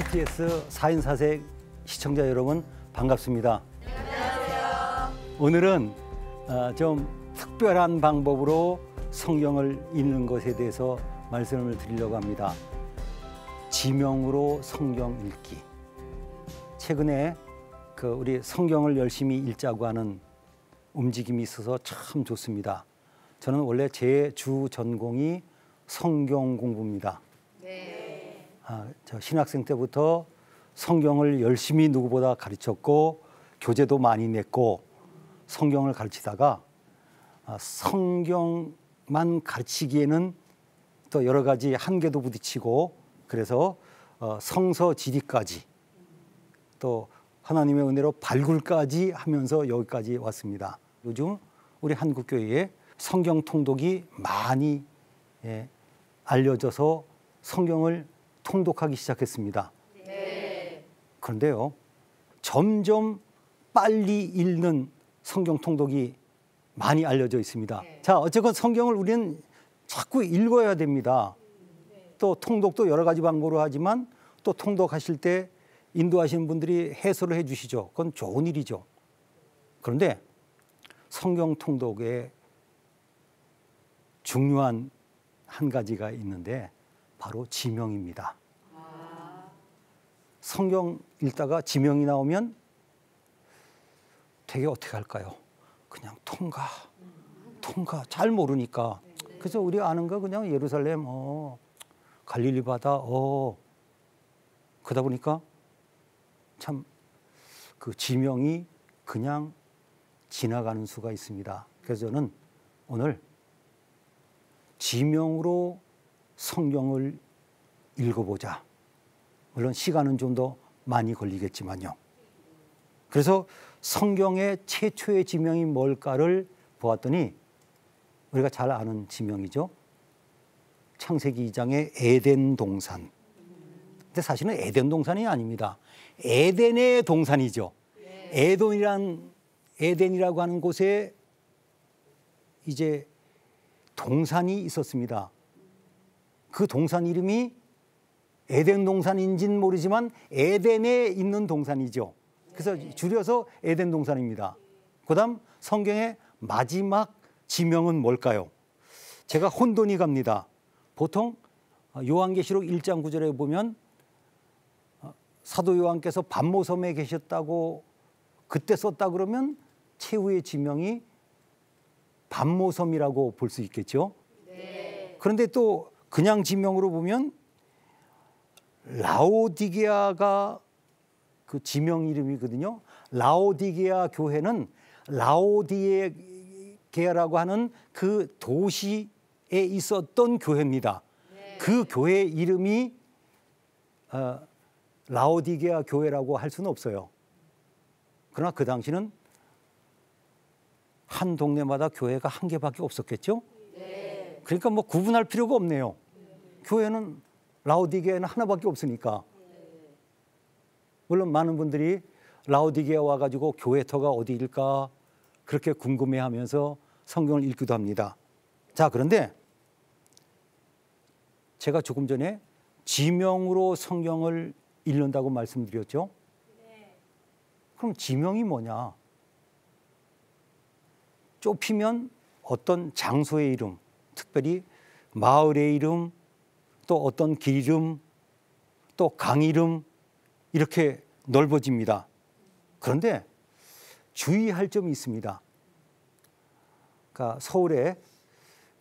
BTS 4인 4색 시청자 여러분 반갑습니다. 안녕하세요. 오늘은 좀 특별한 방법으로 성경을 읽는 것에 대해서 말씀을 드리려고 합니다. 지명으로 성경 읽기. 최근에 우리 성경을 열심히 읽자고 하는 움직임이 있어서 참 좋습니다. 저는 원래 제 주 전공이 성경 공부입니다. 네. 저 신학생 때부터 성경을 열심히 누구보다 가르쳤고 교재도 많이 냈고 성경을 가르치다가 성경만 가르치기에는 또 여러 가지 한계도 부딪히고 그래서 성서 지리까지 또 하나님의 은혜로 발굴까지 하면서 여기까지 왔습니다. 요즘 우리 한국교회에 성경 통독이 많이 알려져서 성경을 통독하기 시작했습니다. 네. 그런데요, 점점 빨리 읽는 성경 통독이 많이 알려져 있습니다. 네. 자, 어쨌건 성경을 우리는 자꾸 읽어야 됩니다. 또 통독도 여러 가지 방법으로 하지만 또 통독하실 때 인도하시는 분들이 해설을 해 주시죠. 그건 좋은 일이죠. 그런데 성경 통독에 중요한 한 가지가 있는데 바로 지명입니다. 성경 읽다가 지명이 나오면 되게 어떻게 할까요? 그냥 통과 잘 모르니까. 그래서 우리가 아는 거 그냥 예루살렘 갈릴리 바다 그러다 보니까 참 그 지명이 그냥 지나가는 수가 있습니다. 그래서 저는 오늘 지명으로 성경을 읽어보자. 물론 시간은 좀 더 많이 걸리겠지만요. 그래서 성경의 최초의 지명이 뭘까를 보았더니 우리가 잘 아는 지명이죠. 창세기 2장의 에덴 동산. 근데 사실은 에덴 동산이 아닙니다. 에덴의 동산이죠. 에덴이라고 하는 곳에 이제 동산이 있었습니다. 그 동산 이름이 에덴 동산인지는 모르지만 에덴에 있는 동산이죠. 그래서 줄여서 에덴 동산입니다. 그다음 성경의 마지막 지명은 뭘까요? 제가 혼돈이 갑니다. 보통 요한계시록 1장 9절에 보면 사도 요한께서 반모섬에 계셨다고 그때 썼다 그러면 최후의 지명이 반모섬이라고 볼 수 있겠죠. 네. 그런데 또 그냥 지명으로 보면 라오디게아가 그 지명 이름이거든요. 라오디게아 교회는 라오디게아라고 하는 그 도시에 있었던 교회입니다. 네. 그 교회 이름이 라오디게아 교회라고 할 수는 없어요. 그러나 그 당시는 한 동네마다 교회가 한 개밖에 없었겠죠. 네. 그러니까 뭐 구분할 필요가 없네요. 교회는 라오디게아는 하나밖에 없으니까. 물론 많은 분들이 라오디게아 와가지고 교회터가 어디일까 그렇게 궁금해하면서 성경을 읽기도 합니다. 자, 그런데 제가 조금 전에 지명으로 성경을 읽는다고 말씀드렸죠. 그럼 지명이 뭐냐? 좁히면 어떤 장소의 이름, 특별히 마을의 이름, 또 어떤 길 이름, 또 강 이름 이렇게 넓어집니다. 그런데 주의할 점이 있습니다. 그러니까 서울에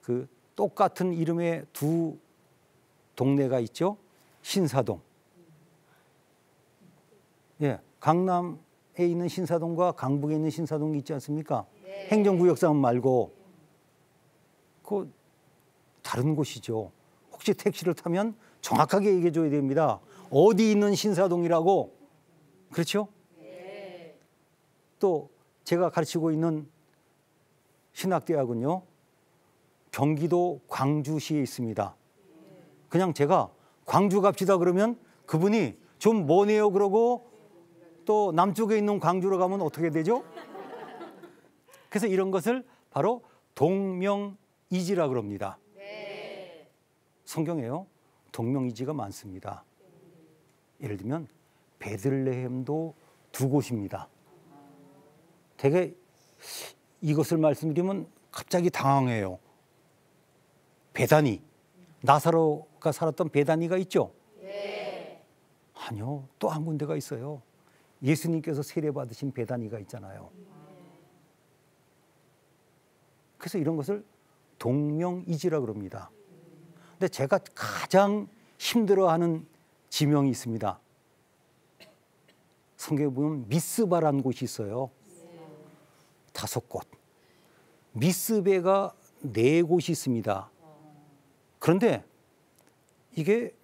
그 똑같은 이름의 두 동네가 있죠. 신사동. 예, 강남에 있는 신사동과 강북에 있는 신사동이 있지 않습니까? 네. 행정구역상 말고 그 다른 곳이죠. 혹시 택시를 타면 정확하게 얘기해 줘야 됩니다. 어디 있는 신사동이라고. 그렇죠? 네. 또 제가 가르치고 있는 신학대학은요. 경기도 광주시에 있습니다. 그냥 제가 광주 갑시다 그러면 그분이 좀 머네요 그러고 또 남쪽에 있는 광주로 가면 어떻게 되죠? 그래서 이런 것을 바로 동명이지라 그럽니다. 네. 성경에요. 동명이지가 많습니다. 예를 들면 베들레헴도 두 곳입니다. 되게 이것을 말씀드리면 갑자기 당황해요. 베다니, 나사로가 살았던 베다니가 있죠? 네. 아니요, 또 한 군데가 있어요. 예수님께서 세례받으신 베다니가 있잖아요. 그래서 이런 것을 동명이지라 그럽니다. 근데 제가 가장 힘들어하는 지명이 있습니다. 성경에 보면 미스바라는 곳이 있어요. 5곳. 미스베가 4곳이 있습니다. 그런데 이게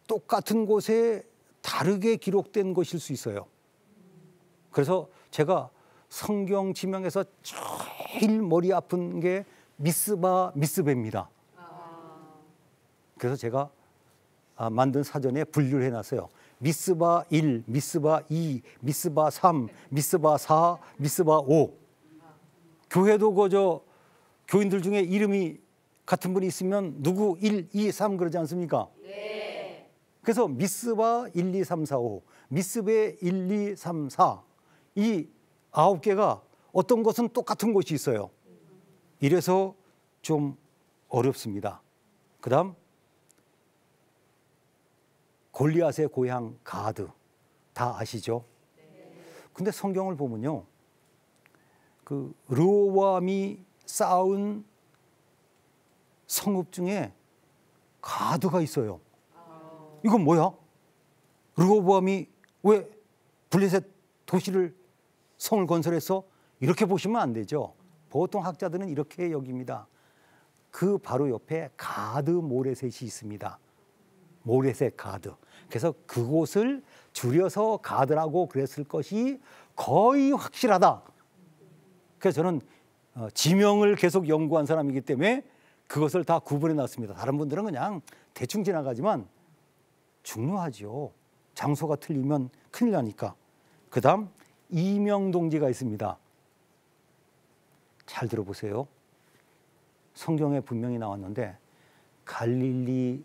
똑같은 곳에 다르게 기록된 것일 수 있어요. 그래서 제가 성경 지명에서 제일 머리 아픈 게 미스바, 미스베입니다. 그래서 제가 만든 사전에 분류를 해놨어요. 미스바 1, 미스바 2, 미스바 3, 미스바 4, 미스바 5. 교회도 그저 교인들 중에 이름이 같은 분이 있으면 누구 1, 2, 3 그러지 않습니까? 네. 그래서 미스바 1, 2, 3, 4, 5, 미스베 1, 2, 3, 4. 이 9개가 어떤 것은 똑같은 곳이 있어요. 이래서 좀 어렵습니다. 그 다음 골리앗의 고향 가드 다 아시죠? 근데 성경을 보면요, 그 르호보암이 쌓은 성읍 중에 가드가 있어요. 이건 뭐야? 르호보암이 왜 블레셋 도시를 성을 건설해서 이렇게 보시면 안 되죠. 보통 학자들은 이렇게 여깁니다. 그 바로 옆에 가드 모레셋이 있습니다. 모레셋 가드. 그래서 그곳을 줄여서 가드라고 그랬을 것이 거의 확실하다. 그래서 저는 지명을 계속 연구한 사람이기 때문에 그것을 다 구분해 놨습니다. 다른 분들은 그냥 대충 지나가지만 중요하죠. 장소가 틀리면 큰일 나니까. 그 다음 이명동지가 있습니다. 잘 들어보세요. 성경에 분명히 나왔는데 갈릴리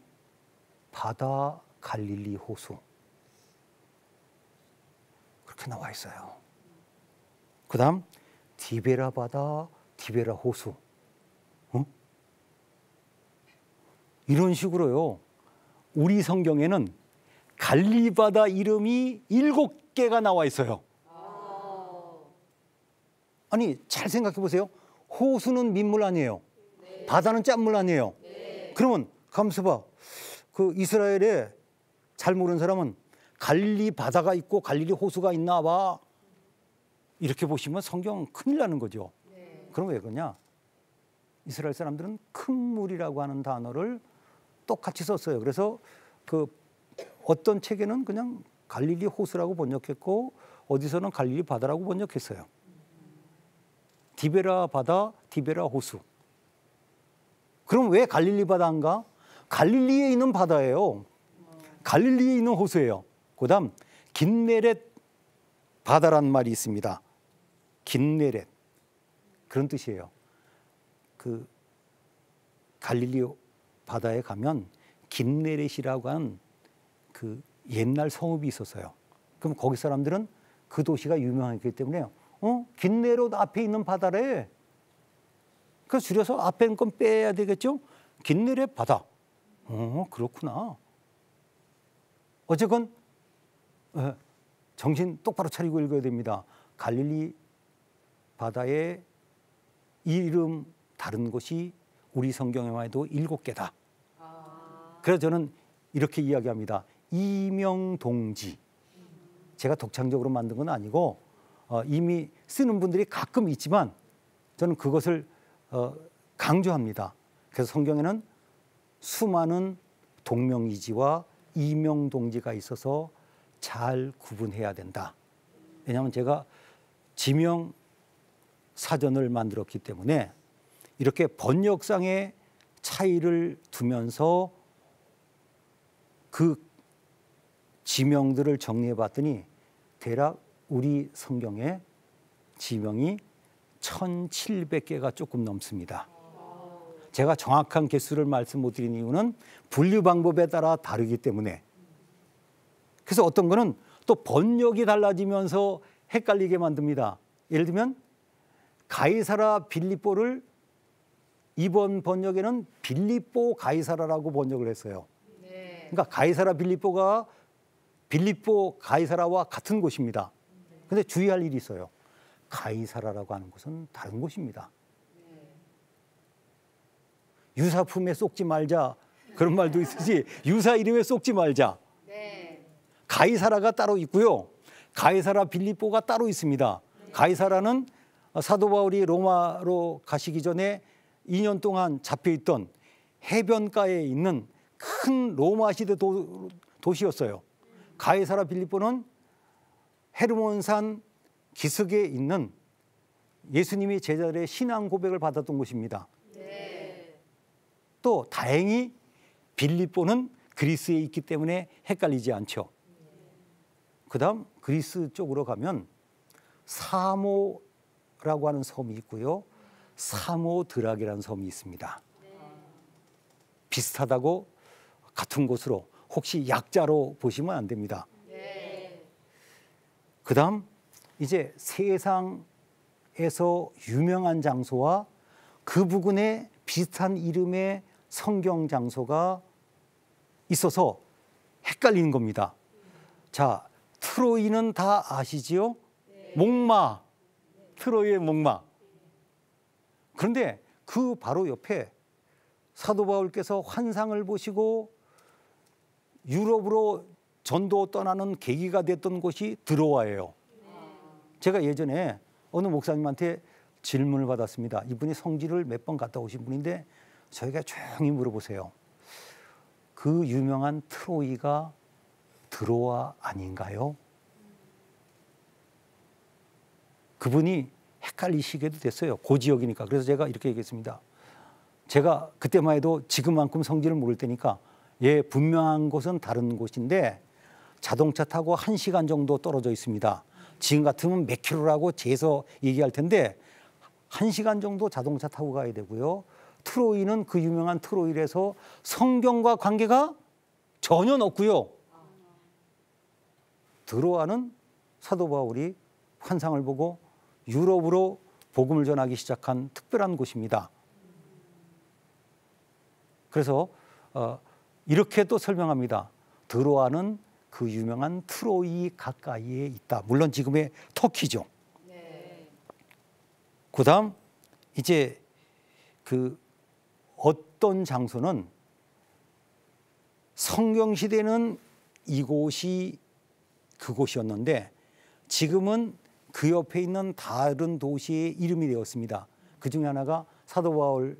바다, 갈릴리 호수 그렇게 나와 있어요. 그 다음 디베라 바다, 디베라 호수. 이런 식으로요. 우리 성경에는 갈릴리 바다 이름이 7개가 나와 있어요. 아니 잘 생각해 보세요. 호수는 민물 아니에요. 네. 바다는 짠물 아니에요. 네. 그러면 가만있어 봐. 그 이스라엘에 잘 모르는 사람은 갈릴리 바다가 있고 갈릴리 호수가 있나 봐. 이렇게 보시면 성경 큰일 나는 거죠. 네. 그럼 왜 그러냐? 이스라엘 사람들은 큰 물이라고 하는 단어를 똑같이 썼어요. 그래서 그 어떤 책에는 그냥 갈릴리 호수라고 번역했고 어디서는 갈릴리 바다라고 번역했어요. 디베라 바다, 디베라 호수. 그럼 왜 갈릴리 바다인가? 갈릴리에 있는 바다예요. 갈릴리에 있는 호수예요. 그 다음 긴네렛 바다란 말이 있습니다. 긴네렛. 그런 뜻이에요. 그 갈릴리 바다에 가면 긴네렛이라고 하는 그 옛날 성읍이 있었어요. 그럼 거기 사람들은 그 도시가 유명했기 때문에 긴네렛 앞에 있는 바다래. 그래서 줄여서 앞에 있는 건 빼야 되겠죠? 긴네렛 바다. 그렇구나. 어쨌건 정신 똑바로 차리고 읽어야 됩니다. 갈릴리 바다의 이름 다른 곳이 우리 성경에만 해도 7개다. 그래서 저는 이렇게 이야기합니다. 이명동지. 제가 독창적으로 만든 건 아니고 이미 쓰는 분들이 가끔 있지만 저는 그것을 강조합니다. 그래서 성경에는 수많은 동명이지와 이명동지가 있어서 잘 구분해야 된다. 왜냐하면 제가 지명 사전을 만들었기 때문에 이렇게 번역상의 차이를 두면서 그 지명들을 정리해 봤더니 대략 우리 성경에 지명이 1700개가 조금 넘습니다. 제가 정확한 개수를 말씀 못 드린 이유는 분류 방법에 따라 다르기 때문에 그래서 어떤 거는 또 번역이 달라지면서 헷갈리게 만듭니다. 예를 들면 가이사라 빌립보를 이번 번역에는 빌립보 가이사라라고 번역을 했어요. 그러니까 가이사라 빌립보가 빌립보 가이사라와 같은 곳입니다. 근데 주의할 일이 있어요. 가이사라라고 하는 곳은 다른 곳입니다. 유사품에 속지 말자 그런 말도 있듯이 유사 이름에 속지 말자. 가이사라가 따로 있고요. 가이사라 빌립보가 따로 있습니다. 가이사라는 사도 바울이 로마로 가시기 전에 2년 동안 잡혀있던 해변가에 있는 큰 로마 시대 도시였어요. 가이사라 빌립보는 헤르몬산 기슭에 있는 예수님이 제자들의 신앙 고백을 받았던 곳입니다. 또 다행히 빌립보는 그리스에 있기 때문에 헷갈리지 않죠. 그다음 그리스 쪽으로 가면 사모라고 하는 섬이 있고요. 사모드락이라는 섬이 있습니다. 비슷하다고 같은 곳으로 혹시 약자로 보시면 안 됩니다. 그다음 이제 세상에서 유명한 장소와 그 부근에 비슷한 이름의 성경 장소가 있어서 헷갈리는 겁니다. 자, 트로이는 다 아시지요? 목마, 트로이의 목마. 그런데 그 바로 옆에 사도 바울께서 환상을 보시고 유럽으로 전도 떠나는 계기가 됐던 곳이 드로아예요. 제가 예전에 어느 목사님한테 질문을 받았습니다. 이분이 성지를 몇 번 갔다 오신 분인데 저희가 조용히 물어보세요. 그 유명한 트로이가 드로아 아닌가요? 그분이 헷갈리시게도 됐어요. 그 지역이니까. 그래서 제가 이렇게 얘기했습니다. 제가 그때만 해도 지금만큼 성지를 모를 때니까 예, 분명한 곳은 다른 곳인데 자동차 타고 1시간 정도 떨어져 있습니다. 지금 같으면 몇 킬로라고 재서 얘기할 텐데 1시간 정도 자동차 타고 가야 되고요. 트로이는 그 유명한 트로이에서 성경과 관계가 전혀 없고요. 드로아는 사도 바울이 환상을 보고 유럽으로 복음을 전하기 시작한 특별한 곳입니다. 그래서 이렇게 또 설명합니다. 드로아는 그 유명한 트로이 가까이에 있다. 물론 지금의 터키죠. 그다음 이제 그 어떤 장소는 성경 시대는 이곳이 그곳이었는데 지금은 그 옆에 있는 다른 도시의 이름이 되었습니다. 그 중에 하나가 사도 바울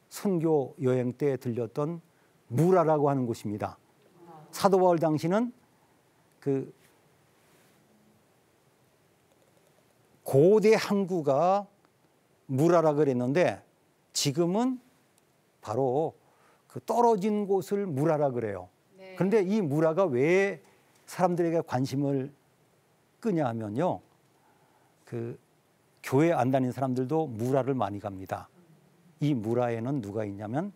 선교 여행 때 들렸던 무라라고 하는 곳입니다. 사도 바울 당시는 그 고대 항구가 무라라 그랬는데 지금은 바로 그 떨어진 곳을 무라라 그래요. 그런데 이 무라가 왜 사람들에게 관심을 끄냐 하면요. 그 교회 안 다니는 사람들도 무라를 많이 갑니다. 이 무라에는 누가 있냐면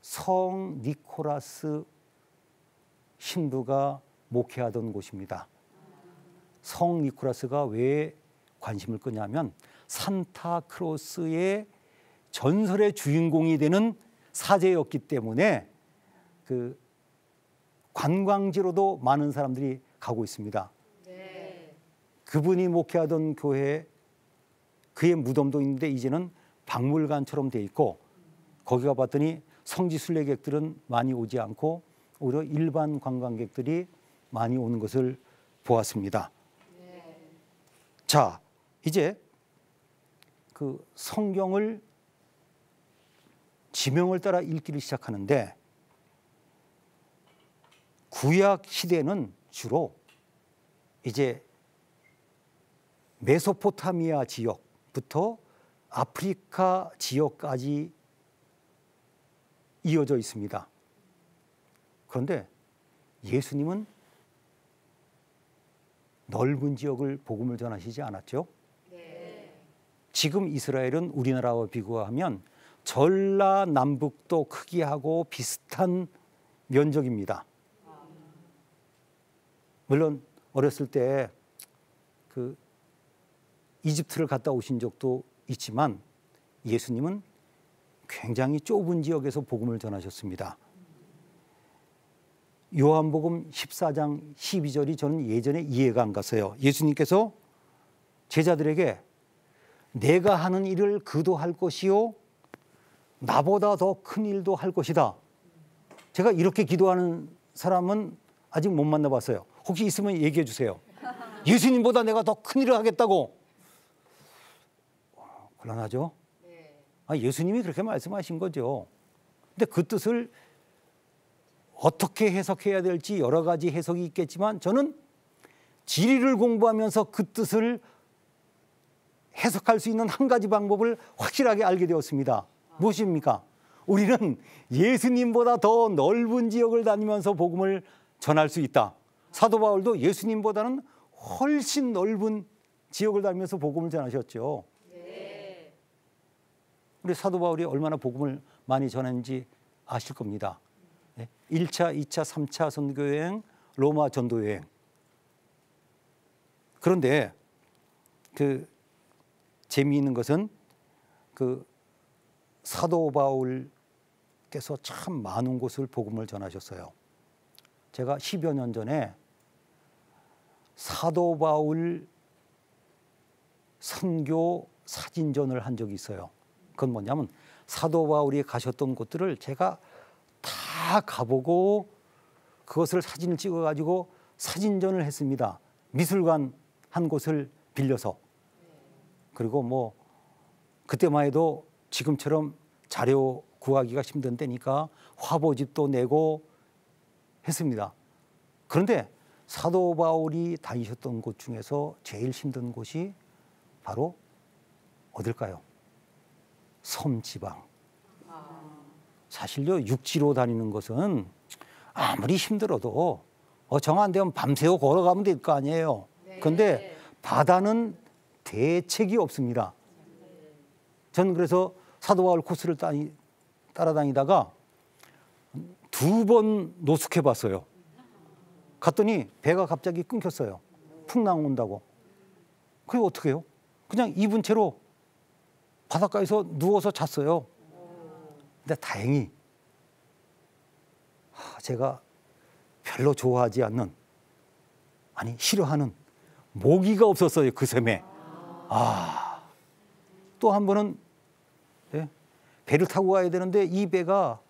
성 니코라스 신부가 목회하던 곳입니다. 성 니코라스가 왜 관심을 끄냐면 산타크로스의 전설의 주인공이 되는 사제였기 때문에 그 관광지로도 많은 사람들이 가고 있습니다. 그분이 목회하던 교회에 그의 무덤도 있는데 이제는 박물관처럼 돼 있고 거기 가봤더니 성지 순례객들은 많이 오지 않고 오히려 일반 관광객들이 많이 오는 것을 보았습니다. 자, 이제 그 성경을 지명을 따라 읽기를 시작하는데 구약 시대는 주로 이제 메소포타미아 지역부터 아프리카 지역까지 이어져 있습니다. 그런데 예수님은 넓은 지역을 복음을 전하시지 않았죠? 지금 이스라엘은 우리나라와 비교하면 전라남북도 크기하고 비슷한 면적입니다. 물론 어렸을 때 그 이집트를 갔다 오신 적도 있지만 예수님은 굉장히 좁은 지역에서 복음을 전하셨습니다. 요한복음 14장 12절이 저는 예전에 이해가 안 갔어요. 예수님께서 제자들에게 내가 하는 일을 그도 할 것이요 나보다 더 큰 일도 할 것이다. 제가 이렇게 기도하는 사람은 아직 못 만나봤어요. 혹시 있으면 얘기해 주세요. 예수님보다 내가 더 큰 일을 하겠다고. 곤란하죠? 예수님이 그렇게 말씀하신 거죠. 근데 그 뜻을 어떻게 해석해야 될지 여러 가지 해석이 있겠지만 저는 지리를 공부하면서 그 뜻을 해석할 수 있는 한 가지 방법을 확실하게 알게 되었습니다. 무엇입니까? 우리는 예수님보다 더 넓은 지역을 다니면서 복음을 전할 수 있다. 사도 바울도 예수님보다는 훨씬 넓은 지역을 다니면서 복음을 전하셨죠. 우리 사도 바울이 얼마나 복음을 많이 전했는지 아실 겁니다. 1차, 2차, 3차 선교여행, 로마 전도여행. 그런데 그 재미있는 것은 그 사도 바울께서 참 많은 곳을 복음을 전하셨어요. 제가 10여 년 전에 사도 바울 선교 사진전을 한 적이 있어요. 그건 뭐냐면 사도 바울이 가셨던 곳들을 제가 다 가보고 그것을 사진을 찍어가지고 사진전을 했습니다. 미술관 한 곳을 빌려서. 그리고 뭐 그때만 해도 지금처럼 자료 구하기가 힘든 때니까 화보집도 내고 했습니다. 그런데 사도 바울이 다니셨던 곳 중에서 제일 힘든 곳이 바로 어딜까요? 섬지방. 사실요, 육지로 다니는 것은 아무리 힘들어도 정 안 되면 밤새워 걸어가면 될 거 아니에요. 그런데 바다는 대책이 없습니다. 저는 그래서 사도 바울 코스를 따라다니다가 2번 노숙해 봤어요. 갔더니 배가 갑자기 끊겼어요. 풍랑 온다고. 그게 어떻게 해요? 그냥 입은 채로 바닷가에서 누워서 잤어요. 근데 다행히 제가 별로 좋아하지 않는, 아니 싫어하는 모기가 없었어요. 그 샘에. 또 한 번은 배를 타고 가야 되는데 이 배가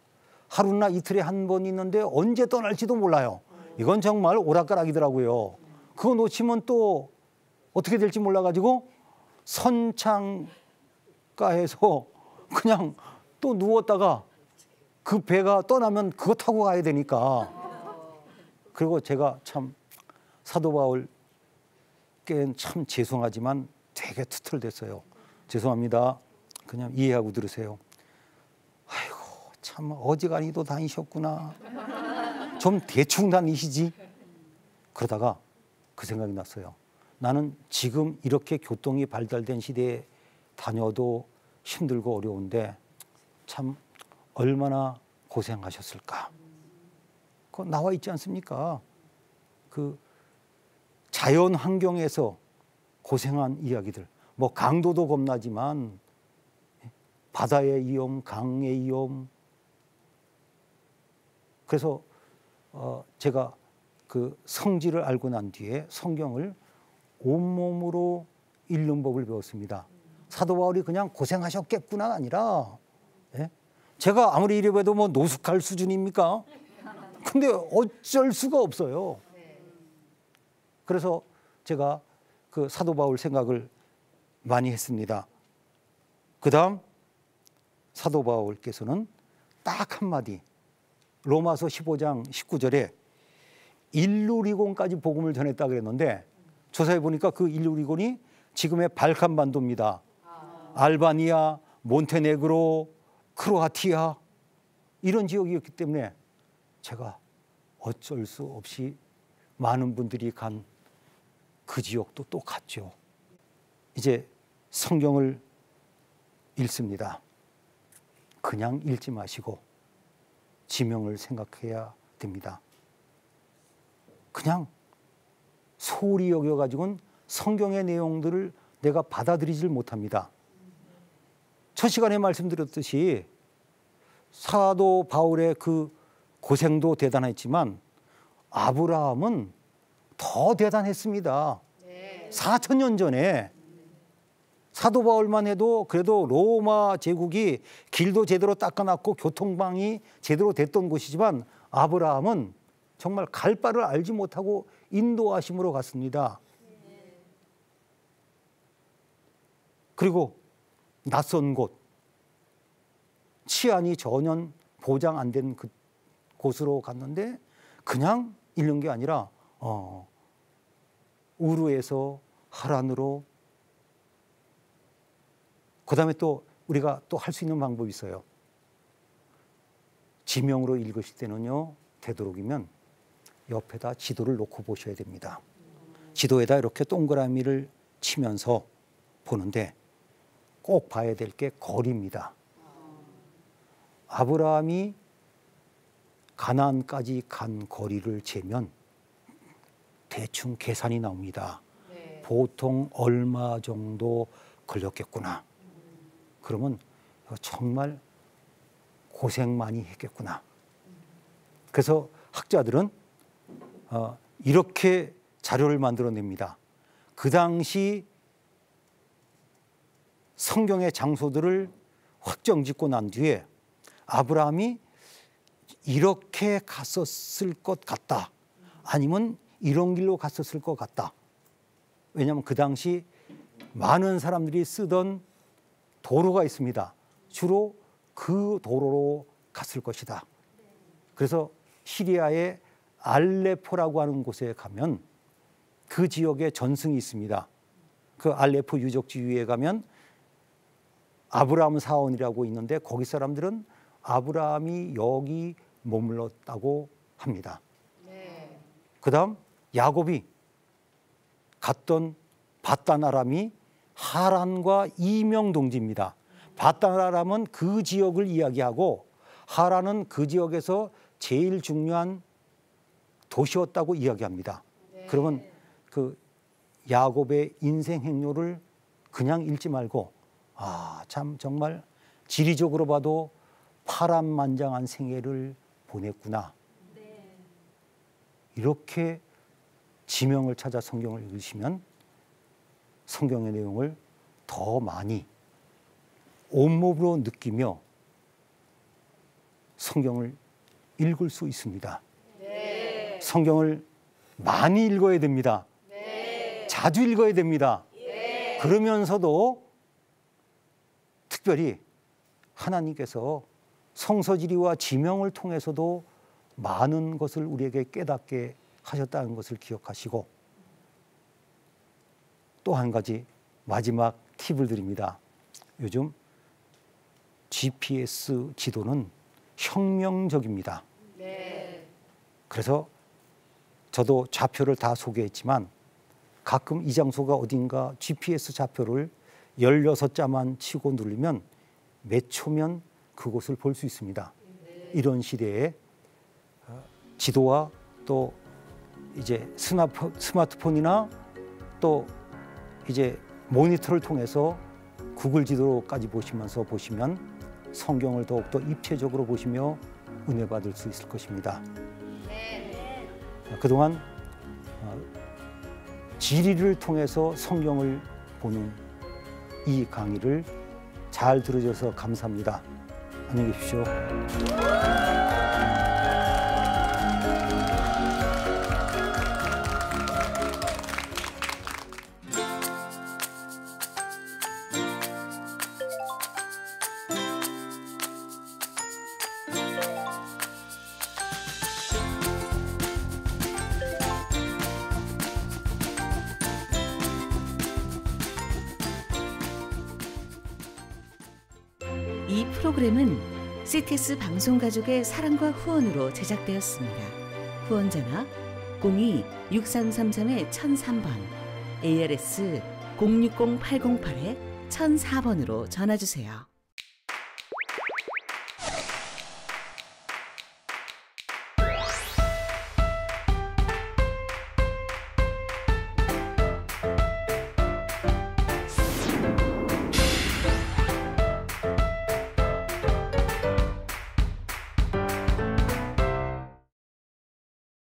하루나 이틀에 한 번 있는데 언제 떠날지도 몰라요. 이건 정말 오락가락이더라고요. 그거 놓치면 또 어떻게 될지 몰라가지고 선창가에서 그냥 또 누웠다가 그 배가 떠나면 그거 타고 가야 되니까. 그리고 제가 참 사도 바울께는 참 죄송하지만 되게 투틀댔어요. 죄송합니다. 그냥 이해하고 들으세요. 아이고 참 어지간히도 다니셨구나. 좀 대충 다니시지. 그러다가 그 생각이 났어요. 나는 지금 이렇게 교통이 발달된 시대에 다녀도 힘들고 어려운데 참 얼마나 고생하셨을까. 그거 나와 있지 않습니까? 그 자연 환경에서 고생한 이야기들. 뭐 강도도 겁나지만 바다의 위험, 강의 위험. 그래서 제가 그 성질을 알고 난 뒤에 성경을 온몸으로 읽는 법을 배웠습니다. 사도 바울이 그냥 고생하셨겠구나 아니라 제가 아무리 이래봬도 뭐 노숙할 수준입니까? 근데 어쩔 수가 없어요. 그래서 제가 그 사도 바울 생각을 많이 했습니다. 그 다음 사도 바울께서는 딱 한마디, 로마서 15장 19절에 일루리곤까지 복음을 전했다 그랬는데 조사해 보니까 그 일루리곤이 지금의 발칸반도입니다. 알바니아, 몬테네그로, 크로아티아 이런 지역이었기 때문에 제가 어쩔 수 없이 많은 분들이 간 그 지역도 또 갔죠. 이제 성경을 읽습니다. 그냥 읽지 마시고 지명을 생각해야 됩니다. 그냥 소홀히 여겨가지고는 성경의 내용들을 내가 받아들이질 못합니다. 첫 시간에 말씀드렸듯이 사도 바울의 그 고생도 대단했지만 아브라함은 더 대단했습니다. 4,000년 전에 사도 바울만 해도 그래도 로마 제국이 길도 제대로 닦아놨고 교통방이 제대로 됐던 곳이지만 아브라함은 정말 갈 바를 알지 못하고 인도하심으로 갔습니다. 그리고 낯선 곳, 치안이 전혀 보장 안 된 그 곳으로 갔는데 그냥 잃는 게 아니라 우르에서 하란으로, 그다음에 또 우리가 또 할 수 있는 방법이 있어요. 지명으로 읽으실 때는요, 되도록이면 옆에다 지도를 놓고 보셔야 됩니다. 지도에다 이렇게 동그라미를 치면서 보는데 꼭 봐야 될 게 거리입니다. 아브라함이 가나안까지 간 거리를 재면 대충 계산이 나옵니다. 보통 얼마 정도 걸렸겠구나. 그러면 정말 고생 많이 했겠구나. 그래서 학자들은 이렇게 자료를 만들어냅니다. 그 당시 성경의 장소들을 확정짓고 난 뒤에 아브라함이 이렇게 갔었을 것 같다. 아니면 이런 길로 갔었을 것 같다. 왜냐하면 그 당시 많은 사람들이 쓰던 도로가 있습니다. 주로 그 도로로 갔을 것이다. 그래서 시리아의 알레포라고 하는 곳에 가면 그 지역에 전승이 있습니다. 그 알레포 유적지 위에 가면 아브라함 사원이라고 있는데 거기 사람들은 아브라함이 여기 머물렀다고 합니다. 그다음 야곱이 갔던 바단 아람이 하란과 이명동지입니다. 바단 아람은 그 지역을 이야기하고 하란은 그 지역에서 제일 중요한 도시였다고 이야기합니다. 그러면 그 야곱의 인생 행로를 그냥 읽지 말고 참 정말 지리적으로 봐도 파란만장한 생애를 보냈구나. 이렇게 지명을 찾아 성경을 읽으시면 성경의 내용을 더 많이 온몸으로 느끼며 성경을 읽을 수 있습니다. 성경을 많이 읽어야 됩니다. 자주 읽어야 됩니다. 그러면서도 특별히 하나님께서 성서지리와 지명을 통해서도 많은 것을 우리에게 깨닫게 하셨다는 것을 기억하시고, 또 한 가지 마지막 팁을 드립니다. 요즘 GPS 지도는 혁명적입니다. 그래서 저도 좌표를 다 소개했지만 가끔 이 장소가 어딘가 GPS 좌표를 16자만 치고 누르면 몇 초면 그곳을 볼 수 있습니다. 이런 시대에 지도와 또 이제 스마트폰이나 또 이제 모니터를 통해서 구글 지도까지 보시면 성경을 더욱더 입체적으로 보시며 은혜 받을 수 있을 것입니다. 그동안 지리를 통해서 성경을 보는 이 강의를 잘 들어줘서 감사합니다. 안녕히 계십시오. 이 프로그램은 CTS 방송가족의 사랑과 후원으로 제작되었습니다. 후원전화 02-6333-1003번, ARS 060-808-1004번으로 전화주세요.